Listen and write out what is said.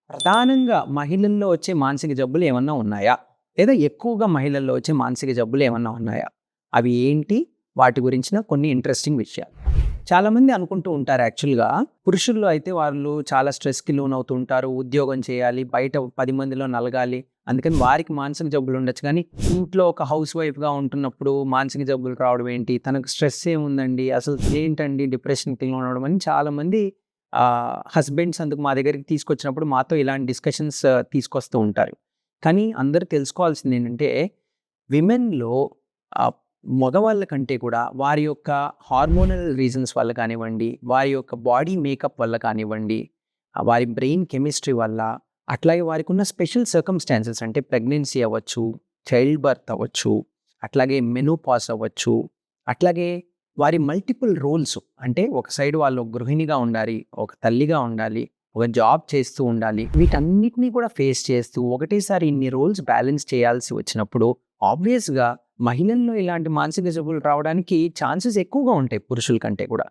ప్రధానంగా మహిళల్లో వచ్చే మానసిక జబ్బులు ఏమన్నా ఉన్నాయా? లేదా ఎక్కువగా మహిళల్లో వచ్చే మానసిక జబ్బులు ఏమన్నా ఉన్నాయా? అవి ఏంటి? వాటి గురించిన కొన్ని ఇంట్రెస్టింగ్ విషయాలు. చాలామంది అనుకుంటూ ఉంటారు యాక్చువల్‌గా పురుషుల్లో అయితే వాళ్ళు చాలా స్ట్రెస్‌కి లోనవుతూ ఉంటారు. ఉద్యోగం చేయాలి, బయట 10 మందిలో నలగాలి. అందుకని వారికి మానసిక జబ్బులు ఉండొచ్చు. కానీ ఇంట్లో ఒక హౌస్ వైఫ్‌గా ఉంటున్నప్పుడు మానసిక జబ్బులు రావడం ఏంటి? తనకు స్ట్రెస్ ఏముందండి? అసలు ఏంటండి డిప్రెషన్‌కి లోనవ్వడం అని చాలామంది హస్బెండ్స్ అందుకు మా దగ్గరికి తీసుకొచ్చినప్పుడు మాతో ఇలాంటి డిస్కషన్స్ తీసుకొస్తూ ఉంటారు. కానీ అందరూ తెలుసుకోవాల్సిందేంటంటే విమెన్‌లో ఆహ్, మగవాళ్ళ కంటే కూడా వారి యొక్క హార్మోనల్ రీజన్స్ వల్ల కానివ్వండి, వారి యొక్క బాడీ మేకప్ వల్ల కానివ్వండి, వారి బ్రెయిన్ కెమిస్ట్రీ వల్ల, అట్లాగే వారికున్న స్పెషల్ సర్కమ్‌స్టాన్సెస్ అంటే ప్రెగ్నెన్సీ అవ్వచ్చు, చైల్డ్ బర్త్ అవ్వచ్చు, అట్లాగే మెనోపాజ్ అవ్వచ్చు, అట్లాగే వారి మల్టిపుల్ రోల్స్ అంటే ఒక సైడ్ వాళ్ళు ఒక గృహిణిగా ఉండాలి, ఒక తల్లిగా ఉండాలి, ఒక జాబ్ చేస్తూ ఉండాలి. వీటన్నిటిని కూడా ఫేస్ చేస్తూ ఒకటేసారి ఇన్ని రోల్స్ బ్యాలెన్స్ చేయాల్సి వచ్చినప్పుడు ఆబ్వియస్‌గా మహిళల్లో ఇలాంటి మానసిక జబ్బులు రావడానికి ఛాన్సెస్ ఎక్కువగా ఉంటాయి పురుషుల కంటే కూడా.